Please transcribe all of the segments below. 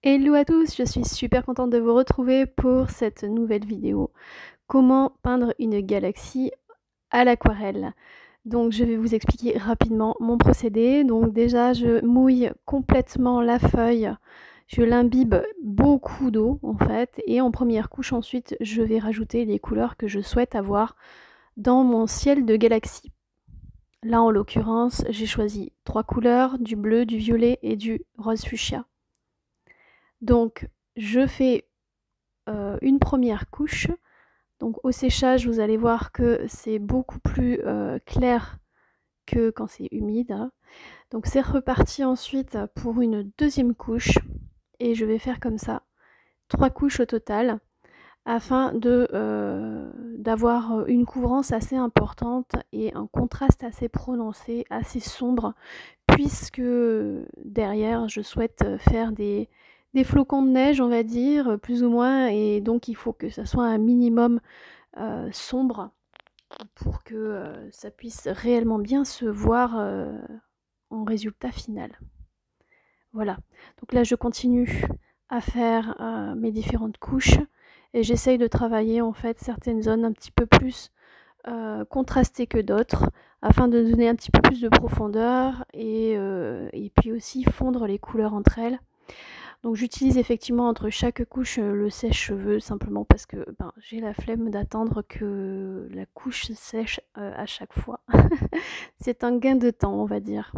Hello à tous, je suis super contente de vous retrouver pour cette nouvelle vidéo. Comment peindre une galaxie à l'aquarelle. Donc je vais vous expliquer rapidement mon procédé. Donc déjà je mouille complètement la feuille, je l'imbibe beaucoup d'eau en fait, et en première couche ensuite je vais rajouter les couleurs que je souhaite avoir dans mon ciel de galaxie. Là en l'occurrence j'ai choisi 3 couleurs, du bleu, du violet et du rose fuchsia. Donc je fais une première couche. Donc au séchage, vous allez voir que c'est beaucoup plus clair que quand c'est humide. Donc c'est reparti ensuite pour une deuxième couche. Et je vais faire comme ça, 3 couches au total, afin d'avoir une couvrance assez importante et un contraste assez prononcé, assez sombre, puisque derrière je souhaite faire des flocons de neige, on va dire, plus ou moins, et donc il faut que ça soit un minimum sombre pour que ça puisse réellement bien se voir en résultat final. Voilà, donc là je continue à faire mes différentes couches et j'essaye de travailler en fait certaines zones un petit peu plus contrastées que d'autres afin de donner un petit peu plus de profondeur et puis aussi fondre les couleurs entre elles. Donc j'utilise effectivement entre chaque couche le sèche-cheveux simplement parce que j'ai la flemme d'attendre que la couche sèche à chaque fois. C'est un gain de temps, on va dire.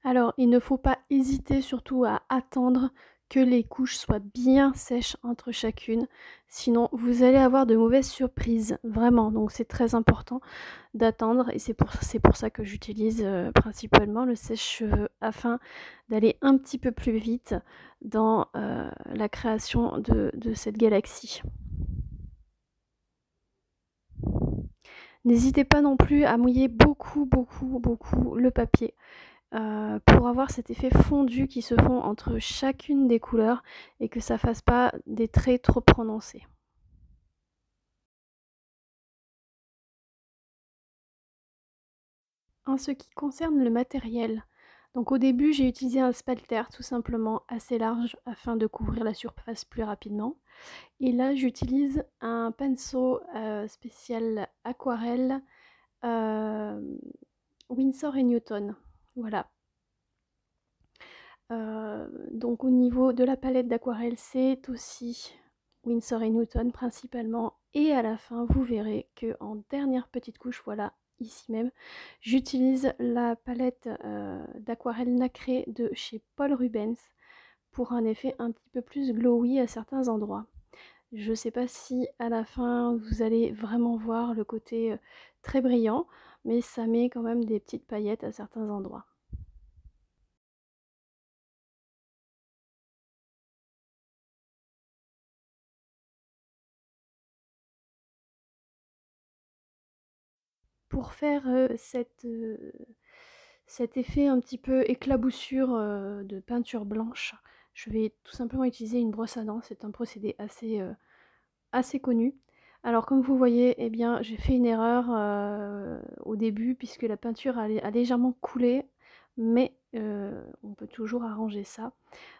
Alors il ne faut pas hésiter surtout à attendre que les couches soient bien sèches entre chacune, sinon vous allez avoir de mauvaises surprises, vraiment. Donc c'est très important d'attendre et c'est pour ça que j'utilise principalement le sèche-cheveux afin d'aller un petit peu plus vite dans la création de cette galaxie. N'hésitez pas non plus à mouiller beaucoup le papier pour avoir cet effet fondu qui se fond entre chacune des couleurs et que ça fasse pas des traits trop prononcés. En ce qui concerne le matériel, donc au début j'ai utilisé un spalter tout simplement assez large afin de couvrir la surface plus rapidement. Et là j'utilise un pinceau spécial aquarelle Winsor et Newton. Voilà. Donc au niveau de la palette d'aquarelle, c'est aussi Winsor et Newton principalement. Et à la fin, vous verrez que en dernière petite couche, voilà, ici même, j'utilise la palette d'aquarelle nacrée de chez Paul Rubens pour un effet un petit peu plus glowy à certains endroits. Je ne sais pas si à la fin vous allez vraiment voir le côté très brillant, mais ça met quand même des petites paillettes à certains endroits. Pour faire cet effet un petit peu éclaboussure de peinture blanche, je vais tout simplement utiliser une brosse à dents. C'est un procédé assez connu. Alors comme vous voyez, eh bien, j'ai fait une erreur au début puisque la peinture a légèrement coulé, mais on peut toujours arranger ça.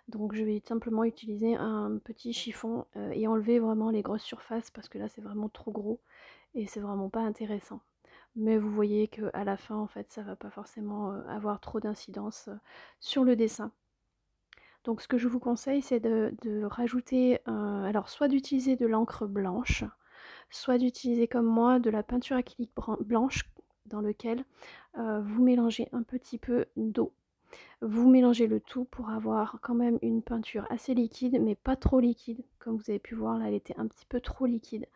Donc je vais simplement utiliser un petit chiffon et enlever vraiment les grosses surfaces parce que là c'est vraiment trop gros et c'est vraiment pas intéressant. Mais vous voyez qu'à la fin, en fait, ça va pas forcément avoir trop d'incidence sur le dessin. Donc ce que je vous conseille, c'est de rajouter, alors soit d'utiliser de l'encre blanche, soit d'utiliser comme moi de la peinture acrylique blanche dans lequel vous mélangez un petit peu d'eau. Vous mélangez le tout pour avoir quand même une peinture assez liquide, mais pas trop liquide. Comme vous avez pu voir, là, elle était un petit peu trop liquide.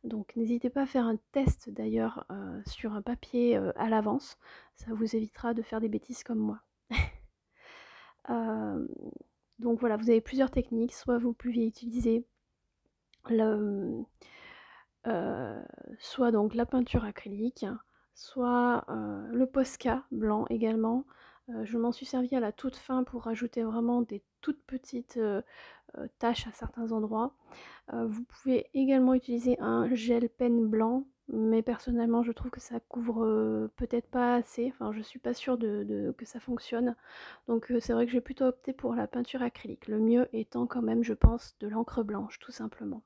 Donc n'hésitez pas à faire un test d'ailleurs sur un papier à l'avance. Ça vous évitera de faire des bêtises comme moi. Euh, donc voilà, vous avez plusieurs techniques. Soit vous pouvez utiliser le, euh, soit donc la peinture acrylique, soit le Posca blanc également. Je m'en suis servi à la toute fin pour rajouter vraiment des toutes petites taches à certains endroits. Vous pouvez également utiliser un gel pen blanc, mais personnellement je trouve que ça couvre peut-être pas assez, enfin je suis pas sûre que ça fonctionne. Donc c'est vrai que j'ai plutôt opté pour la peinture acrylique. Le mieux étant quand même, je pense, de l'encre blanche, tout simplement.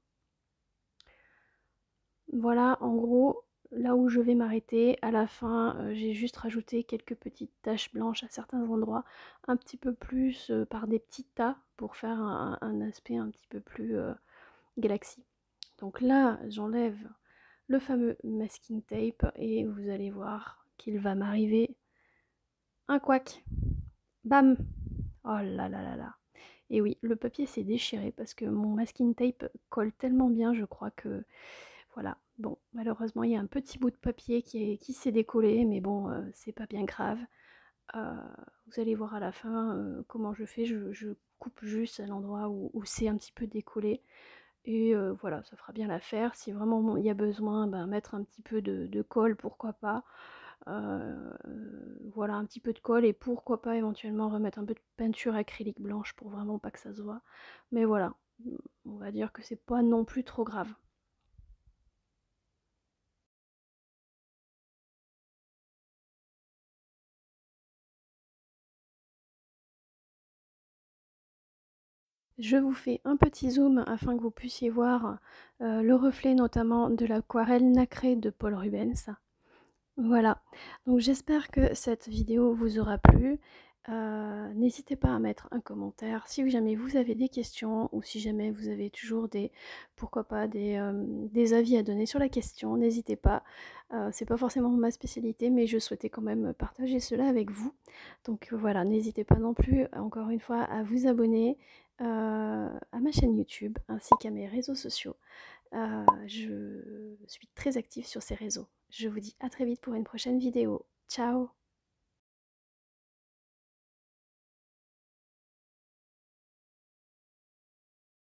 Voilà, en gros, là où je vais m'arrêter. À la fin, j'ai juste rajouté quelques petites taches blanches à certains endroits, un petit peu plus par des petits tas pour faire un aspect un petit peu plus galaxie. Donc là, j'enlève le fameux masking tape et vous allez voir qu'il va m'arriver un couac. Bam! Oh là là là là. Et oui, le papier s'est déchiré parce que mon masking tape colle tellement bien, je crois que voilà. Bon, malheureusement, il y a un petit bout de papier qui s'est décollé, mais bon, c'est pas bien grave. Euh, Vous allez voir à la fin comment je fais. Je coupe juste à l'endroit où c'est un petit peu décollé. Et voilà, ça fera bien l'affaire. Si vraiment il y a besoin, ben, mettre un petit peu de colle, pourquoi pas. Euh, voilà, un petit peu de colle et pourquoi pas éventuellement remettre un peu de peinture acrylique blanche pour vraiment pas que ça se voit. Mais voilà, on va dire que c'est pas non plus trop grave. Je vous fais un petit zoom afin que vous puissiez voir le reflet notamment de l'aquarelle nacrée de Paul Rubens. Voilà, donc j'espère que cette vidéo vous aura plu. N'hésitez pas à mettre un commentaire si jamais vous avez des questions ou si jamais vous avez toujours pourquoi pas, des avis à donner sur la question. N'hésitez pas, c'est pas forcément ma spécialité, mais je souhaitais quand même partager cela avec vous. Donc voilà, n'hésitez pas non plus, encore une fois, à vous abonner à ma chaîne YouTube ainsi qu'à mes réseaux sociaux. Je suis très active sur ces réseaux. Je vous dis à très vite pour une prochaine vidéo. Ciao!